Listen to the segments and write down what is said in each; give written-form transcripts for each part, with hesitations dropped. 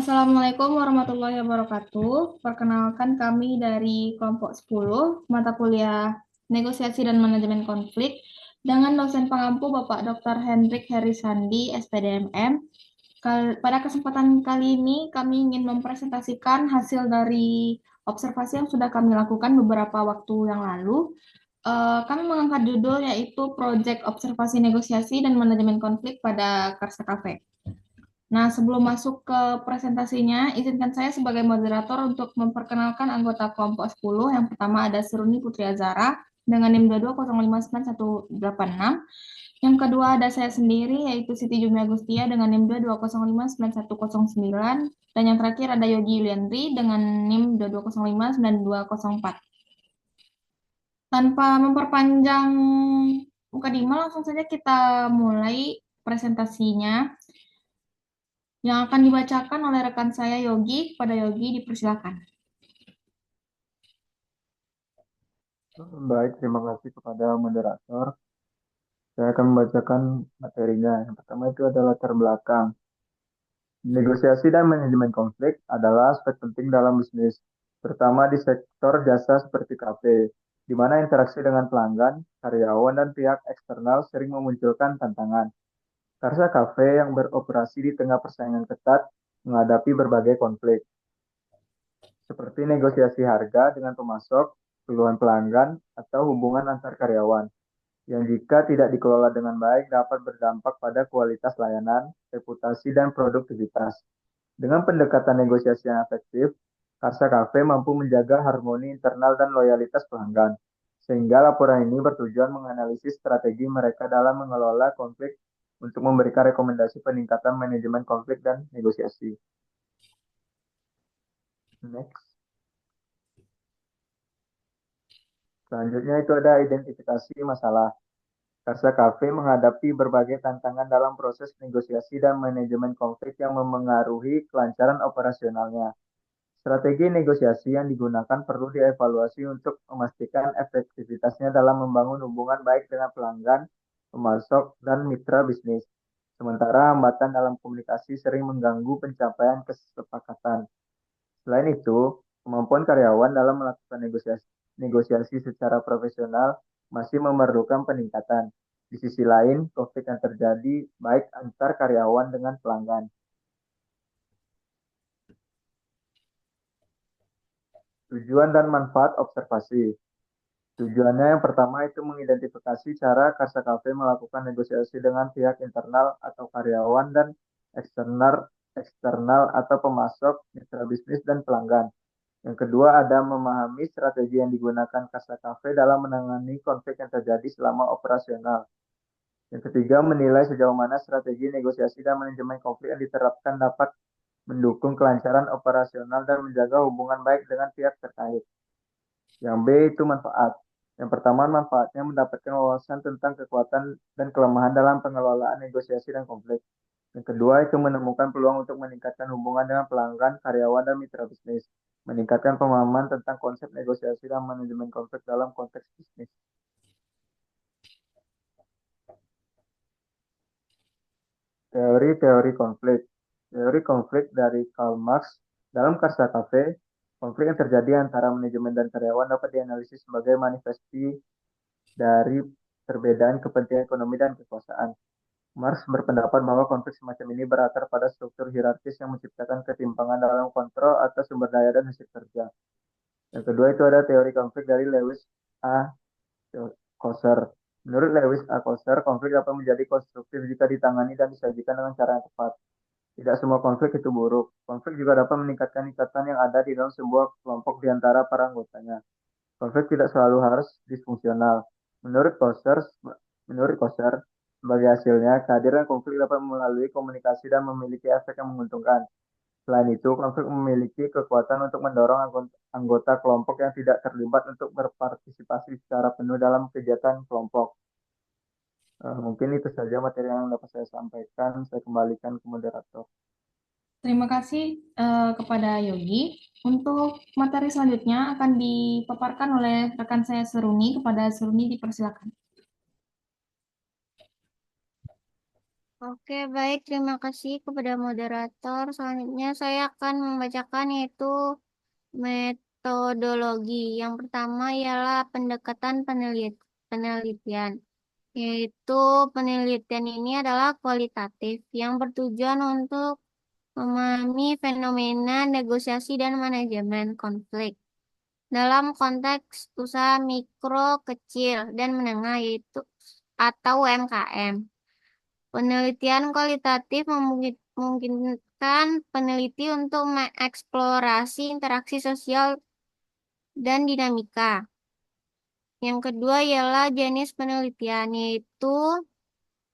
Assalamualaikum warahmatullahi wabarakatuh. Perkenalkan kami dari kelompok 10, mata kuliah Negosiasi dan Manajemen Konflik, dengan dosen pengampu Bapak Dr. Hendrik Herisandi, SPDMM. Pada kesempatan kali ini, kami ingin mempresentasikan hasil dari observasi yang sudah kami lakukan beberapa waktu yang lalu. Kami mengangkat judul yaitu Proyek Observasi Negosiasi dan Manajemen Konflik pada Karsa Cafe. Nah, sebelum masuk ke presentasinya, izinkan saya sebagai moderator untuk memperkenalkan anggota kelompok 10. Yang pertama ada Seruni Putri Azara dengan NIM 220591186. Yang kedua ada saya sendiri, yaitu Siti Jumi Agustia dengan NIM 220591109. Dan yang terakhir ada Yogi Yuliandri dengan NIM 220599204. Tanpa memperpanjang mukadimah, langsung saja kita mulai presentasinya yang akan dibacakan oleh rekan saya Yogi. Kepada Yogi dipersilakan. Baik, terima kasih kepada moderator. Saya akan membacakan materinya. Yang pertama itu adalah latar belakang. Negosiasi dan manajemen konflik adalah aspek penting dalam bisnis, terutama di sektor jasa seperti kafe, di mana interaksi dengan pelanggan, karyawan, dan pihak eksternal sering memunculkan tantangan. Karsa kafe yang beroperasi di tengah persaingan ketat menghadapi berbagai konflik, seperti negosiasi harga dengan pemasok, keluhan pelanggan, atau hubungan antar karyawan yang jika tidak dikelola dengan baik dapat berdampak pada kualitas layanan, reputasi, dan produktivitas. Dengan pendekatan negosiasi yang efektif, Karsa Cafe mampu menjaga harmoni internal dan loyalitas pelanggan, sehingga laporan ini bertujuan menganalisis strategi mereka dalam mengelola konflik untuk memberikan rekomendasi peningkatan manajemen konflik dan negosiasi. Next. Selanjutnya itu ada identifikasi masalah. Karsa Cafe menghadapi berbagai tantangan dalam proses negosiasi dan manajemen konflik yang memengaruhi kelancaran operasionalnya. Strategi negosiasi yang digunakan perlu dievaluasi untuk memastikan efektivitasnya dalam membangun hubungan baik dengan pelanggan, pemasok, dan mitra bisnis. Sementara hambatan dalam komunikasi sering mengganggu pencapaian kesepakatan. Selain itu, kemampuan karyawan dalam melakukan negosiasi secara profesional masih memerlukan peningkatan. Di sisi lain, konflik yang terjadi baik antar karyawan dengan pelanggan. Tujuan dan manfaat observasi. Tujuannya yang pertama itu mengidentifikasi cara Karsa Cafe melakukan negosiasi dengan pihak internal atau karyawan dan eksternal atau pemasok, mitra bisnis dan pelanggan. Yang kedua ada memahami strategi yang digunakan Karsa Cafe dalam menangani konflik yang terjadi selama operasional. Yang ketiga menilai sejauh mana strategi negosiasi dan manajemen konflik yang diterapkan dapat mendukung kelancaran operasional dan menjaga hubungan baik dengan pihak terkait. Yang B itu manfaat. Yang pertama, manfaatnya mendapatkan wawasan tentang kekuatan dan kelemahan dalam pengelolaan negosiasi dan konflik. Yang kedua, itu menemukan peluang untuk meningkatkan hubungan dengan pelanggan, karyawan, dan mitra bisnis. Meningkatkan pemahaman tentang konsep negosiasi dan manajemen konflik dalam konteks bisnis. Teori-teori konflik. Teori konflik dari Karl Marx. Dalam Karsa Cafe, konflik yang terjadi antara manajemen dan karyawan dapat dianalisis sebagai manifestasi dari perbedaan kepentingan ekonomi dan kekuasaan. Marx berpendapat bahwa konflik semacam ini berakar pada struktur hierarkis yang menciptakan ketimpangan dalam kontrol atas sumber daya dan hasil kerja. Yang kedua itu ada teori konflik dari Lewis A. Coser. Menurut Lewis A. Coser, konflik dapat menjadi konstruktif jika ditangani dan disajikan dengan cara yang tepat. Tidak semua konflik itu buruk. Konflik juga dapat meningkatkan ikatan yang ada di dalam sebuah kelompok di antara para anggotanya. Konflik tidak selalu harus disfungsional. Menurut Coser, sebagai hasilnya, kehadiran konflik dapat melalui komunikasi dan memiliki efek yang menguntungkan. Selain itu, konflik memiliki kekuatan untuk mendorong anggota kelompok yang tidak terlibat untuk berpartisipasi secara penuh dalam kegiatan kelompok. Mungkin itu saja materi yang dapat saya sampaikan. Saya kembalikan ke moderator. Terima kasih kepada Yogi. Untuk materi selanjutnya akan dipaparkan oleh rekan saya Seruni. Kepada Seruni dipersilakan. Oke, baik. Terima kasih kepada moderator. Selanjutnya saya akan membacakan yaitu metodologi. Yang pertama ialah pendekatan penelitian. Yaitu penelitian ini adalah kualitatif yang bertujuan untuk memahami fenomena negosiasi dan manajemen konflik dalam konteks usaha mikro, kecil, dan menengah yaitu atau UMKM. Penelitian kualitatif memungkinkan peneliti untuk mengeksplorasi interaksi sosial dan dinamika. Yang kedua ialah jenis penelitian, yaitu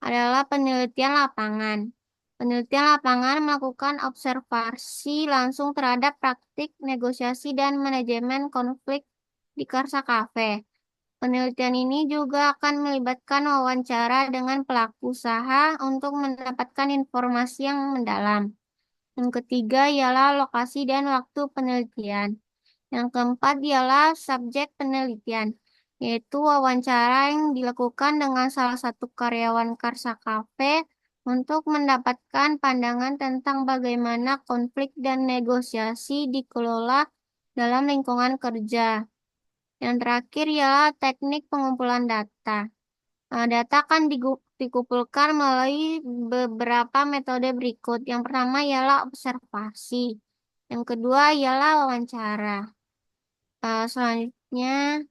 adalah penelitian lapangan. Penelitian lapangan melakukan observasi langsung terhadap praktik negosiasi dan manajemen konflik di Karsa Cafe. Penelitian ini juga akan melibatkan wawancara dengan pelaku usaha untuk mendapatkan informasi yang mendalam. Yang ketiga ialah lokasi dan waktu penelitian. Yang keempat ialah subjek penelitian, yaitu wawancara yang dilakukan dengan salah satu karyawan Karsa Cafe untuk mendapatkan pandangan tentang bagaimana konflik dan negosiasi dikelola dalam lingkungan kerja. Yang terakhir ialah teknik pengumpulan data. Data akan dikumpulkan melalui beberapa metode berikut. Yang pertama ialah observasi. Yang kedua ialah wawancara. Selanjutnya,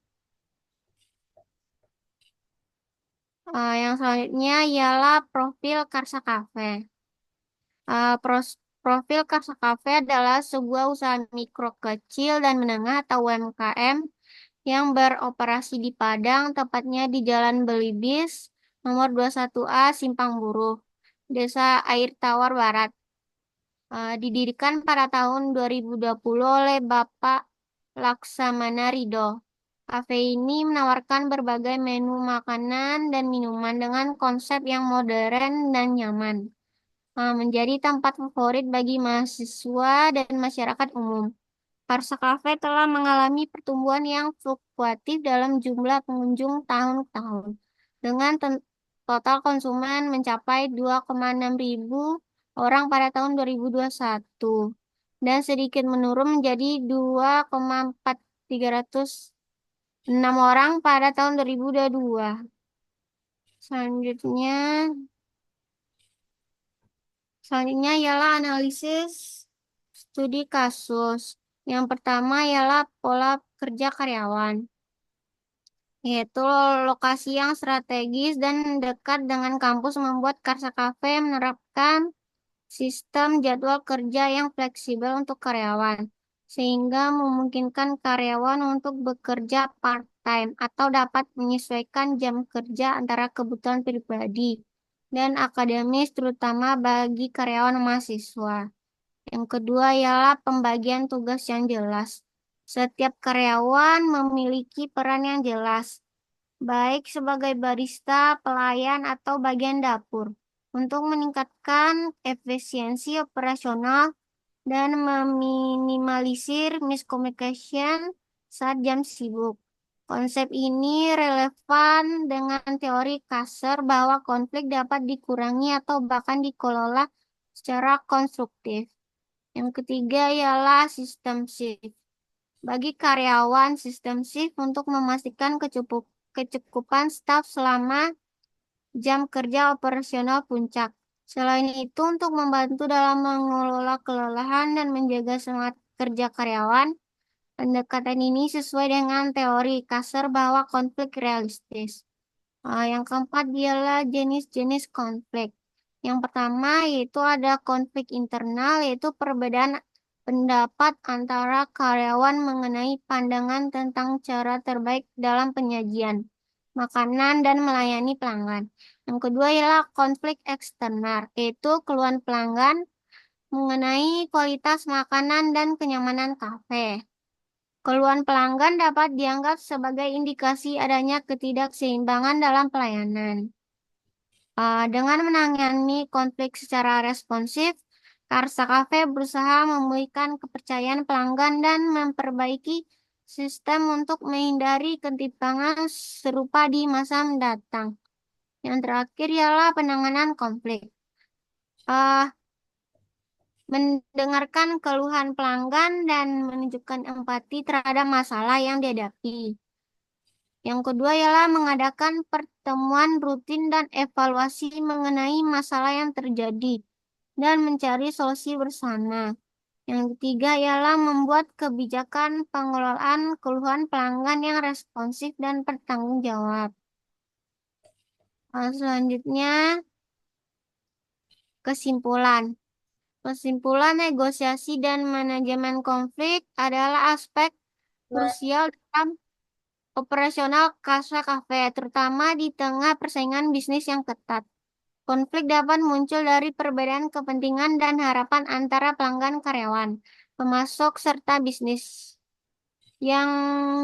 yang selanjutnya ialah profil Karsa Cafe. Profil Karsa Cafe adalah sebuah usaha mikro kecil dan menengah atau UMKM yang beroperasi di Padang, tepatnya di Jalan Belibis, nomor 21A, Simpang Buruh, Desa Air Tawar Barat. Didirikan pada tahun 2020 oleh Bapak Laksamana Ridho. Kafe ini menawarkan berbagai menu makanan dan minuman dengan konsep yang modern dan nyaman. Menjadi tempat favorit bagi mahasiswa dan masyarakat umum. Karsa Cafe telah mengalami pertumbuhan yang fluktuatif dalam jumlah pengunjung tahun ke tahun, dengan total konsumen mencapai 2,6 ribu orang pada tahun 2021 dan sedikit menurun menjadi 2,4306 orang pada tahun 2022. Selanjutnya, selanjutnya ialah analisis studi kasus. Yang pertama ialah pola kerja karyawan, yaitu lokasi yang strategis dan dekat dengan kampus membuat Karsa Cafe menerapkan sistem jadwal kerja yang fleksibel untuk karyawan, sehingga memungkinkan karyawan untuk bekerja part-time atau dapat menyesuaikan jam kerja antara kebutuhan pribadi dan akademis, terutama bagi karyawan mahasiswa. Yang kedua ialah pembagian tugas yang jelas. Setiap karyawan memiliki peran yang jelas, baik sebagai barista, pelayan, atau bagian dapur, untuk meningkatkan efisiensi operasional dan meminimalisir miscommunication saat jam sibuk. Konsep ini relevan dengan teori Kasser bahwa konflik dapat dikurangi atau bahkan dikelola secara konstruktif. Yang ketiga ialah sistem shift. Bagi karyawan, sistem shift untuk memastikan kecukupan staf selama jam kerja operasional puncak. Selain itu, untuk membantu dalam mengelola kelelahan dan menjaga semangat kerja karyawan, pendekatan ini sesuai dengan teori Kasser bahwa konflik realistis. Yang keempat ialah jenis-jenis konflik. Yang pertama yaitu ada konflik internal, yaitu perbedaan pendapat antara karyawan mengenai pandangan tentang cara terbaik dalam penyajian makanan dan melayani pelanggan. Yang kedua ialah konflik eksternal, yaitu keluhan pelanggan mengenai kualitas makanan dan kenyamanan kafe. Keluhan pelanggan dapat dianggap sebagai indikasi adanya ketidakseimbangan dalam pelayanan. Dengan menangani konflik secara responsif, Karsa Cafe berusaha memulihkan kepercayaan pelanggan dan memperbaiki sistem untuk menghindari ketimpangan serupa di masa mendatang. Yang terakhir ialah penanganan konflik. eh, mendengarkan keluhan pelanggan dan menunjukkan empati terhadap masalah yang dihadapi. Yang kedua ialah mengadakan pertemuan rutin dan evaluasi mengenai masalah yang terjadi dan mencari solusi bersama. Yang ketiga ialah membuat kebijakan pengelolaan keluhan pelanggan yang responsif dan bertanggung jawab. Selanjutnya, kesimpulan. Kesimpulan negosiasi dan manajemen konflik adalah aspek krusial dalam operasional Casa Cafe, terutama di tengah persaingan bisnis yang ketat. Konflik dapat muncul dari perbedaan kepentingan dan harapan antara pelanggan, karyawan, pemasok, serta bisnis, yang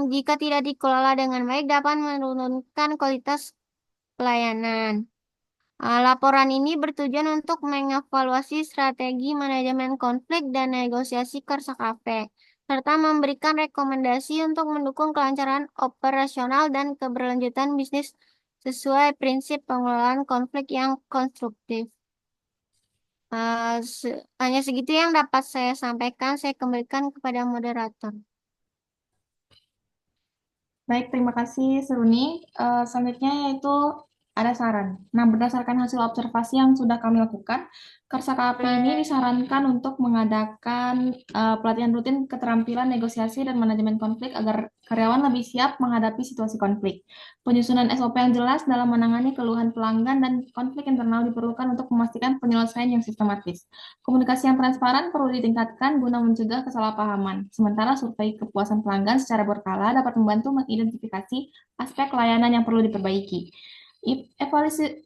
jika tidak dikelola dengan baik dapat menurunkan kualitas pelayanan. Laporan ini bertujuan untuk mengevaluasi strategi manajemen konflik dan negosiasi Karsa Cafe, serta memberikan rekomendasi untuk mendukung kelancaran operasional dan keberlanjutan bisnis sesuai prinsip pengelolaan konflik yang konstruktif. Hanya segitu yang dapat saya sampaikan. Saya kembalikan kepada moderator. Baik, terima kasih Seruni. Selanjutnya yaitu ada saran. Nah, berdasarkan hasil observasi yang sudah kami lakukan, Karsa KP ini disarankan untuk mengadakan pelatihan rutin keterampilan negosiasi dan manajemen konflik agar karyawan lebih siap menghadapi situasi konflik. Penyusunan SOP yang jelas dalam menangani keluhan pelanggan dan konflik internal diperlukan untuk memastikan penyelesaian yang sistematis. Komunikasi yang transparan perlu ditingkatkan guna mencegah kesalahpahaman. Sementara survei kepuasan pelanggan secara berkala dapat membantu mengidentifikasi aspek layanan yang perlu diperbaiki.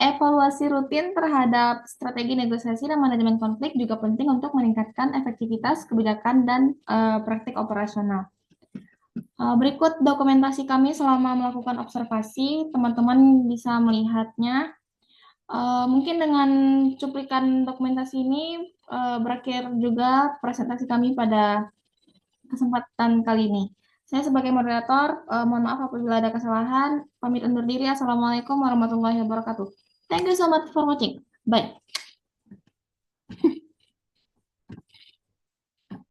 Evaluasi rutin terhadap strategi negosiasi dan manajemen konflik juga penting untuk meningkatkan efektivitas kebijakan dan praktik operasional. Berikut dokumentasi kami selama melakukan observasi, teman-teman bisa melihatnya. Mungkin dengan cuplikan dokumentasi ini berakhir juga presentasi kami pada kesempatan kali ini. Saya sebagai moderator, mohon maaf apabila ada kesalahan. Pamit undur diri. Assalamualaikum warahmatullahi wabarakatuh. Thank you so much for watching. Bye.